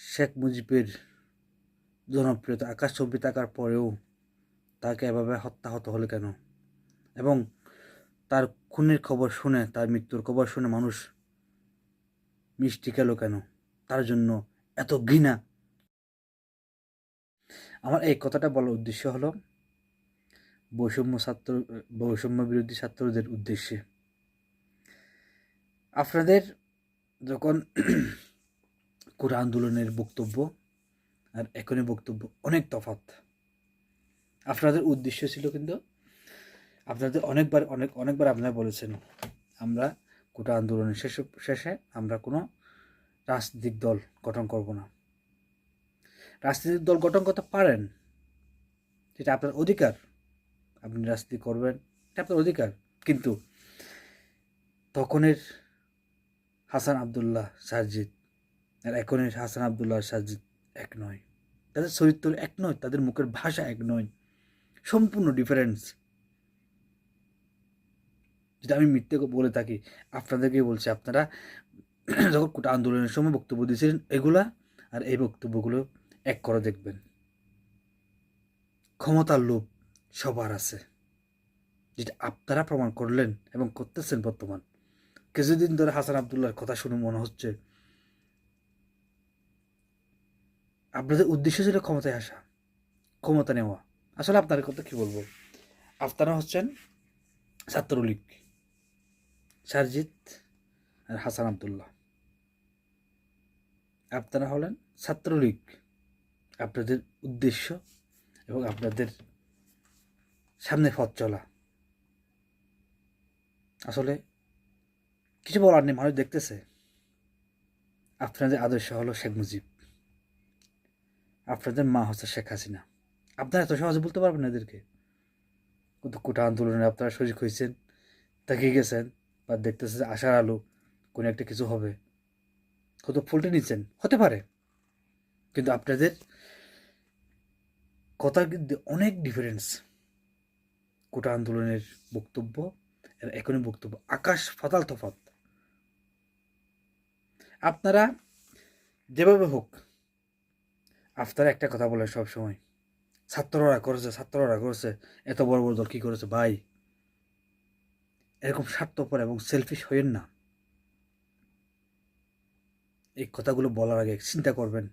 শেখ মুজিবের জনপ্রিয়তা আকাশচুম্বী থাকার পরেও তাকে এভাবে হত্যা হলো কেন? এবং তার খুনের খবর শুনে, তার মৃত্যুর খবর শুনে মানুষ মিষ্টি খেলো কেন? তার জন্য এত ঘৃণা। আমার এই কথাটা বলার উদ্দেশ্য হলো বৈষম্য বিরোধী ছাত্রদের উদ্দেশ্যে। আপনাদের যখন কোটা আন্দোলনের বক্তব্য আর এখনের বক্তব্য অনেক তফাৎ। আপনাদের উদ্দেশ্য ছিল কিন্তু আপনাদের অনেকবার আপনারা বলেছেন আমরা কোটা আন্দোলনের শেষে আমরা কোনো রাজনৈতিক দল গঠন করব না। রাজনৈতিক দল গঠন করতে পারেন, যেটা আপনার অধিকার, আপনি রাজনীতি করবেন, এটা আপনার অধিকার। কিন্তু তখনের হাসান আবদুল্লাহ সাজিদ আর এখনের হাসান আবদুল্লাহ সাজিদ এক নয়, তাদের চরিত্র এক নয়, তাদের মুখের ভাষা এক নয়, সম্পূর্ণ ডিফারেন্স। যেটা আমি মিথ্যে বলে থাকি, আপনাদেরকে বলছি, আপনারা যখন কোটা আন্দোলনের সময় বক্তব্য দিয়েছিলেন এগুলা আর এই বক্তব্যগুলো এক করে দেখবেন। ক্ষমতার লোভ সবার আছে, যেটা আপনারা প্রমাণ করলেন এবং করতেছেন বর্তমান। কিছুদিন ধরে হাসান আবদুল্লাহর কথা শুনে মনে হচ্ছে আপনাদের উদ্দেশ্য ছিল ক্ষমতায় আসা, ক্ষমতা নেওয়া। আসলে আপনার কথা কি বলবো, আপনারা হচ্ছেন ছাত্রলীগ, সারজিৎ আর হাসান আবদুল্লাহ, আপনারা হলেন ছাত্রলীগ। আপনাদের উদ্দেশ্য এবং আপনাদের সামনে পথ চলা, আসলে কিছু বলার নেই, মানুষ দেখতেছে। আপনাদের আদর্শ হলো শেখ মুজিব, আপনাদের মা হচ্ছে শেখ হাসিনা। আপনারা এত সহজে বলতে পারবেন না এদেরকে। কিন্তু কোটা আন্দোলনে আপনারা শরিক হয়েছেন, তাকিয়ে গেছেন, বা দেখতেছে যে আশার আলো কোনো একটা কিছু হবে, কত ফুলটে নিচ্ছেন, হতে পারে। কিন্তু আপনাদের কথার কিন্তু অনেক ডিফারেন্স। কোটা আন্দোলনের বক্তব্য আর এখনই বক্তব্য আকাশ পাতাল তফাৎ। আপনারা যেভাবে হোক, আপনারা একটা কথা বলেন সবসময়, ছাত্ররা করেছে, এত বড় বড় দল কী করেছে। ভাই, এরকম স্বার্থপর এবং সেলফিশ হইেন না। এই কথাগুলো বলার আগে চিন্তা করবেন।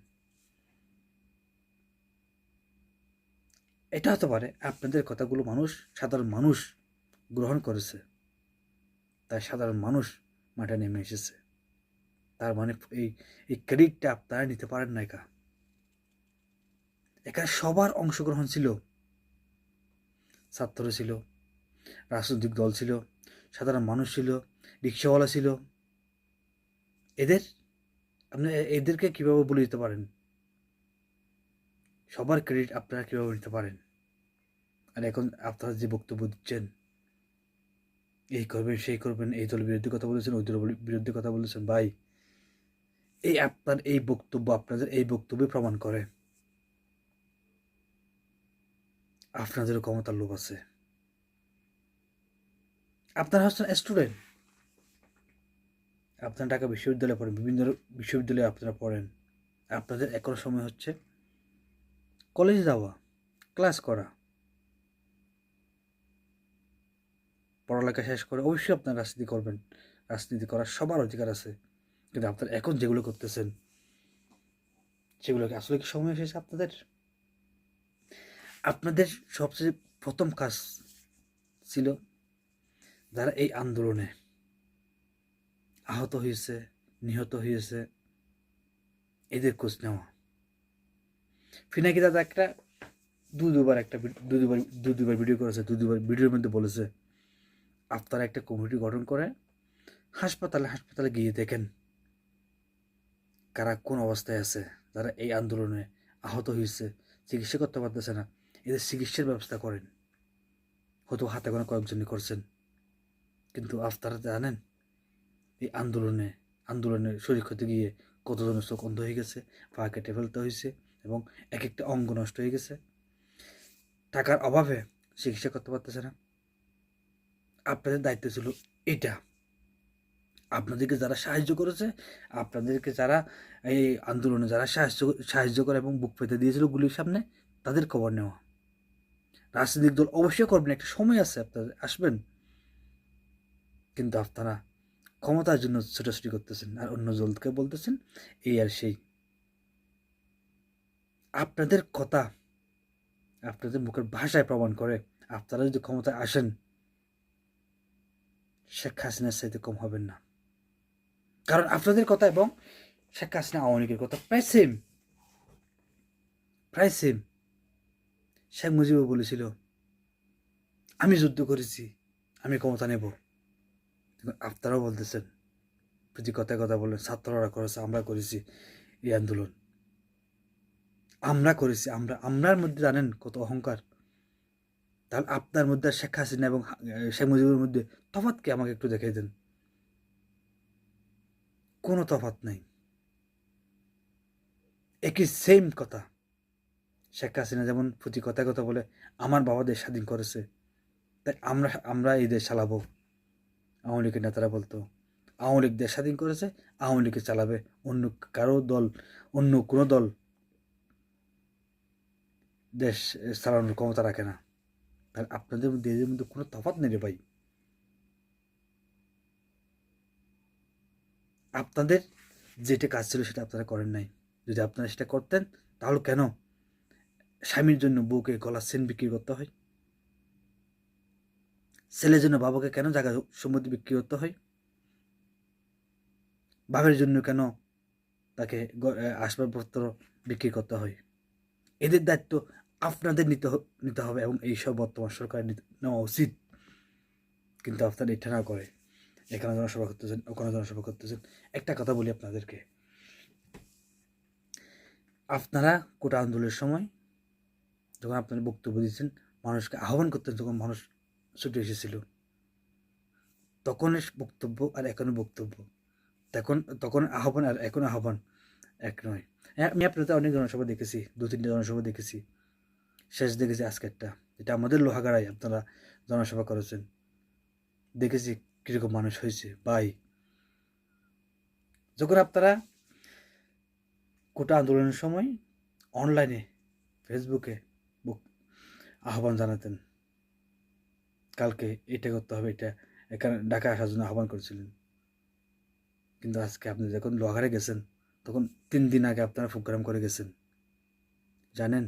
এটা হতে পারে আপনাদের কথাগুলো সাধারণ মানুষ গ্রহণ করেছে, তাই সাধারণ মানুষ মাঠে নেমে এসেছে। তার মানে এই ক্রেডিটটা আপনারা নিতে পারেন না। এখানে সবার অংশগ্রহণ ছিল, ছাত্র ছিল, রাজনৈতিক দল ছিল, সাধারণ মানুষ ছিল, রিক্সাওয়ালা ছিল। আপনি এদেরকে কীভাবে বলে দিতে পারেন? সবার ক্রেডিট আপনারা কীভাবে নিতে পারেন? আর এখন আপনারা যে বক্তব্য দিচ্ছেন, এই করবেন সেই করবেন, এই দলের বিরুদ্ধে কথা বলেছেন, ওই দলের বিরুদ্ধে কথা বলেছেন, ভাই আপনাদের এই বক্তব্য প্রমাণ করে আপনাদেরও ক্ষমতার লোভ আছে। আপনারা হচ্ছেন স্টুডেন্ট, আপনারা ঢাকা বিশ্ববিদ্যালয়ে পড়েন, বিভিন্ন বিশ্ববিদ্যালয়ে আপনারা পড়েন। আপনাদের এখন সময় হচ্ছে কলেজে যাওয়া, ক্লাস করা, পড়ালেখা শেষ করে অবশ্যই আপনারা রাজনীতি করবেন। রাজনীতি করার সবার অধিকার আছে। কিন্তু আপনারা এখন যেগুলো করতেছেন, সেগুলোকে আসলে কি সময় এসেছে আপনাদের? আপনাদের সবচেয়ে প্রথম কাজ ছিল যারা এই আন্দোলনে আহত হয়েছে, নিহত হয়েছে, এদের খোঁজ নেওয়া। ফিনাকি দাদা দুবার ভিডিও করেছে, দুবার ভিডিওর মধ্যে বলেছে আপনারা একটা কমিটি গঠন করে হাসপাতালে গিয়ে দেখেন কারা কোন অবস্থায় আছে, যারা এই আন্দোলনে আহত হয়েছে, চিকিৎসা করতে পারতেছে না, এদের চিকিৎসার ব্যবস্থা করেন। হয়তো হাতে গোনা কয়েকজনই করছেন, কিন্তু আপনারা জানেন এই আন্দোলনের শরীর হতে গিয়ে কতজনের চোখ অন্ধ হয়ে গেছে, পা কেটে ফেলতে হয়েছে, এবং এক একটা অঙ্গ নষ্ট হয়ে গেছে, টাকার অভাবে চিকিৎসা করতে পারতেছে না। আপনাদের দায়িত্ব ছিল এটা। আপনাদেরকে যারা সাহায্য করেছে, আপনাদেরকে যারা এই আন্দোলনে যারা সাহায্য করে এবং বুক পেতে দিয়েছিল গুলির সামনে, তাদের খবর নেওয়া। রাজনৈতিক দল অবশ্যই করবেন, একটা সময় আছে, আপনাদের আসবেন, কিন্তু আপনারা ক্ষমতার জন্য ছোটাছুটি করতেছেন আর অন্য দলকে বলতেছেন এই আর সেই। আপনাদের কথা, আপনাদের মুখের ভাষায় প্রমাণ করে আপনারা যদি ক্ষমতায় আসেন, শেখ হাসিনার চাইতে কম হবেন না। কারণ আপনাদের কথা এবং শেখ হাসিনা আওয়ামী লীগের কথা প্রায় সেম, প্রায় সেম। শেখ মুজিবও বলেছিল আমি যুদ্ধ করেছি, আমি ক্ষমতা নেব। আপনারাও বলতেছেন, প্রতি কথায় কথা বললেন ছাত্ররা করেছে, আমরা করেছি এই আন্দোলন, আমরা করেছি। আমরার মধ্যে জানেন কত অহংকার। তাহলে আপনার মধ্যে শেখ হাসিনা এবং শেখ মুজিবের মধ্যে তফাৎ কি আমাকে একটু দেখাই দেন। কোনো তফাৎ নাই, একই সেম কথা। শেখ হাসিনা যেমন প্রতি কথায় কথা বলে আমার বাবা দেশ স্বাধীন করেছে, তাই আমরা এই দেশ চালাবো। আওয়ামী লীগের নেতারা বলতো আওয়ামী লীগ দেশ স্বাধীন করেছে, আওয়ামী লীগকে চালাবে, অন্য কারো দল, অন্য কোনো দল দেশ চালানোর ক্ষমতা রাখে না। তাহলে আপনাদের মধ্যে এদের মধ্যে কোনো তফাৎ নেই রে ভাই। আপনাদের যেটা কাজ ছিল সেটা আপনারা করেন নাই। যদি আপনারা সেটা করতেন তাহলে কেন স্বামীর জন্য বউকে গলার চেন বিক্রি করতে হয়? ছেলের জন্য বাবাকে কেন জায়গা সম্পত্তি বিক্রি করতে হয়? বাবার জন্য কেন তাকে আসবাবপত্র বিক্রি করতে হয়? এদের দায়িত্ব আপনাদের নিতে হবে এবং এইসব বর্তমান সরকার নেওয়া উচিত। কিন্তু আপনারা এটা না করে এখানে জনসভা করতেছেন, ওখানে জনসভা করতেছেন। একটা কথা বলি আপনাদেরকে, আপনারা কোটা আন্দোলনের সময় যখন আপনারা বক্তব্য দিচ্ছেন, মানুষকে আহ্বান করতেন, যখন মানুষ ছুটে এসেছিল, তখনের বক্তব্য আর এখনের বক্তব্য, তখন আহ্বান আর এখন আহ্বান এক নয়। আমি আপনাদের অনেক জনসভা দেখেছি, 2-3টা জনসভা দেখেছি, শেষ দেখেছি আজকেরটা, এটা আমাদের লোহাগাড়ায় আপনারা জনসভা করেছেন। দেখেছি কীরকম মানুষ হয়েছে ভাই। যখন আপনারা কোটা আন্দোলনের সময় অনলাইনে ফেসবুকে আহ্বান জানাতেন, কালকে এটা করতে হবে, এটা এখানে ঢাকা আসার জন্য আহ্বান করেছিলেন। কিন্তু আজকে আপনি যখন লোহাগাড়ে গেছেন, তখন 3 দিন আগে আপনারা প্রোগ্রাম করে গেছেন। জানেন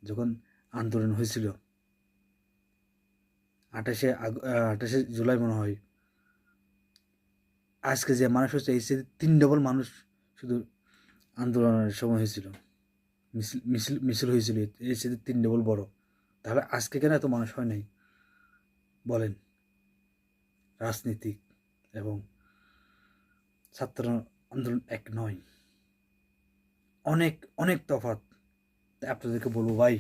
যখন আন্দোলন হয়েছিল 28শে জুলাই মনে হয়, আজকে যে মানুষ হচ্ছে এই 3 ডবল মানুষ শুধু আন্দোলনের সময় হয়েছিল, মিছিল হয়েছিল এই 3 ডবল বড়। তাহলে আজকে কেন এত মানুষ হয় নাই বলেন? রাজনীতি এবং ছাত্র আন্দোলন এক নয়, অনেক অনেক তফাৎ। আপনাদেরকে বলবো ভাই,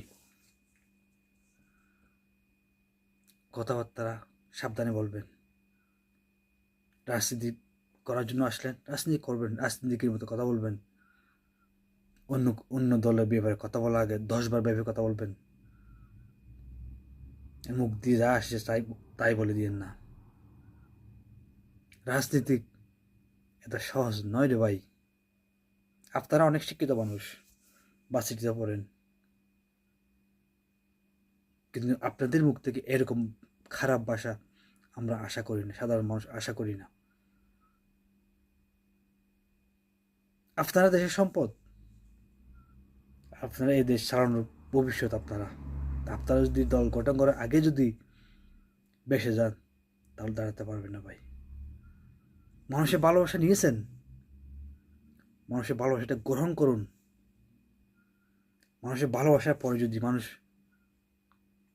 কথাবার্তা সাবধানে বলবেন। রাজনীতি করার জন্য আসলেন, রাজনীতি করবেন, রাজনীতির মতো কথা বলবেন। অন্য অন্য দলের ব্যাপারে কথা বলার আগে 10 বার ভেবে কথা বলবেন। মুখ দিয়ে যা আসছে তাই বলে দিয়েন না। রাজনীতি এত সহজ নয় রে ভাই। আপনারা অনেক শিক্ষিত মানুষ, বাসিটিতে পড়েন, কিন্তু আপনাদের মুখ থেকে এরকম খারাপ ভাষা আমরা আশা করি না, সাধারণ মানুষ আশা করি না। আপনারা দেশের সম্পদ, আপনারা এই দেশ চালানোর ভবিষ্যৎ। আপনারা যদি দল গঠন করার আগে যদি বেসে যান, তাহলে দাঁড়াতে পারবেন না ভাই। মানুষের ভালোবাসা নিয়েছেন, মানুষের ভালোবাসাটা গ্রহণ করুন। মানুষের ভালোবাসার পরে যদি মানুষ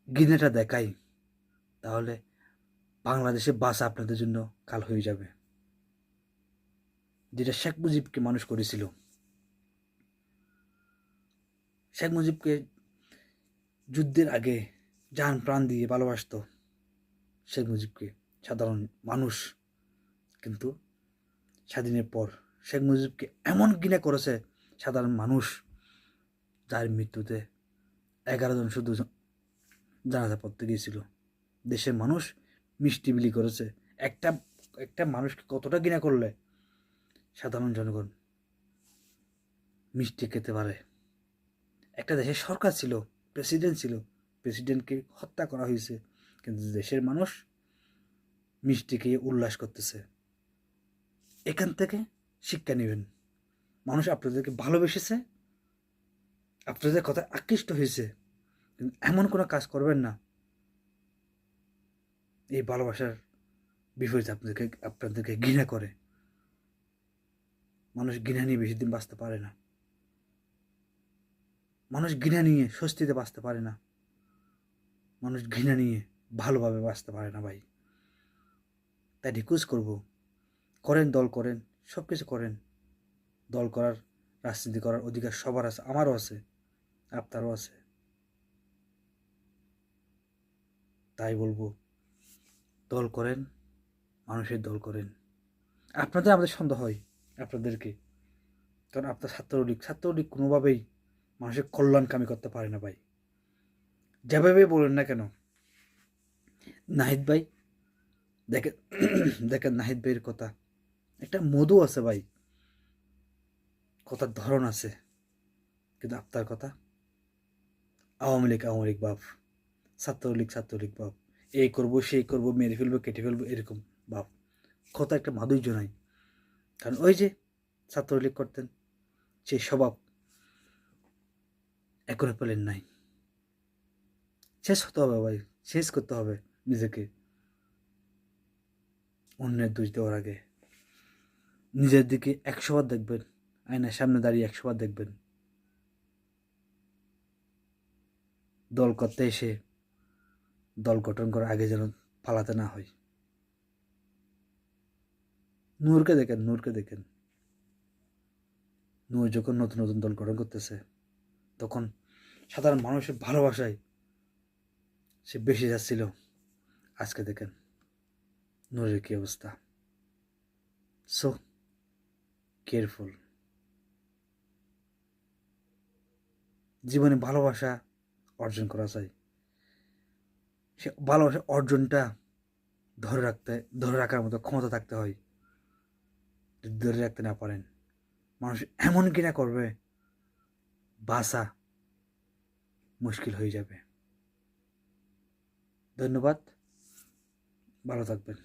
গিনেটা দেখায়, তাহলে বাংলাদেশে বাস আপনাদের জন্য কাল হয়ে যাবে। যেটা শেখ মুজিবকে মানুষ করেছিল, শেখ মুজিবকে যুদ্ধের আগে জান প্রাণ দিয়ে ভালোবাসত শেখ মুজিবকে সাধারণ মানুষ, কিন্তু স্বাধীনের পর শেখ মুজিবকে এমন ঘৃণা করেছে সাধারণ মানুষ, যার মৃত্যুতে 11 জন শুধু জানাজা পড়তে গিয়েছিল। দেশের মানুষ মিষ্টি বিলি করেছে, একটা একটা মানুষকে কতটা ঘৃণা করলে সাধারণ জনগণ মিষ্টি খেতে পারে। একটা দেশের সরকার ছিল, প্রেসিডেন্ট ছিল, প্রেসিডেন্টকে হত্যা করা হয়েছে, কিন্তু দেশের মানুষ মিষ্টি খেয়ে উল্লাস করতেছে। এখান থেকে শিক্ষা নেবেন। মানুষ আপনাদেরকে ভালোবেসেছে, আপনাদের কথা আকৃষ্ট হয়েছে, কিন্তু এমন কোনো কাজ করবেন না এই ভালোবাসার বিপরীতে আপনাদেরকে ঘৃণা করে। মানুষ ঘৃণা নিয়ে বেশি দিন বাঁচতে পারে না। মানুষ ঘৃণা নিয়ে স্বস্তিতে বাঁচতে পারে না। মানুষ ঘৃণা নিয়ে ভালোভাবে বাঁচতে পারে না ভাই। তাই রিকোয়েস্ট করব, করেন, দল করেন, সব কিছু করেন। দল করার, রাজনীতি করার অধিকার সবার আছে, আমারও আছে, আপনারও আছে। তাই বলবো, দল করেন, মানুষের দল করেন। আমাদের সন্দেহ হয় আপনাদেরকে, কারণ আপনার ছাত্রলীগ কোনোভাবেই মানুষের কল্যাণকামী করতে পারে না ভাই। যেভাবে বলেন না কেন, নাহিদ ভাই, দেখেন দেখেন নাহিদ ভাইয়ের কথা একটা মধু আছে ভাই, কথার ধরন আছে, কিন্তু আপনার কথা আওয়ামী লীগ বাপ, ছাত্রলীগ বাপ, এই করবো সেই করবো, মেরে ফেলবো কেটে ফেলবো, এরকম বাপ। কথা একটা মাধুর্য নাই, কারণ ওই যে ছাত্রলীগ করতেন, সেই স্বভাব এখনো পেলেন নাই। শেষ হতে হবে ভাই, শেষ করতে হবে নিজেকে। অন্যের দোষ দেওয়ার আগে নিজের দিকে 100 বার দেখবেন, আয়নার সামনে দাঁড়িয়ে 100 বার দেখবেন। দল করতে এসে দল গঠন করার আগে যেন পালাতে না হয়। নূরকে দেখেন, নূর যখন নতুন নতুন দল গঠন করতেছে, তখন সাধারণ মানুষের ভালোবাসায় সে বেশি যাচ্ছিল। আজকে দেখেন নূরের কি অবস্থা। So careful. জীবনে ভালোবাসা অর্জন করা চাই, সে ভালোবাসা অর্জনটা ধরে রাখার মতো ক্ষমতা থাকতে হয়। যদি ধরে রাখতে না পারেন, মানুষ এমন ঘৃণা করবে, বাঁচা মুশকিল হয়ে যাবে। ধন্যবাদ, ভালো থাকবেন।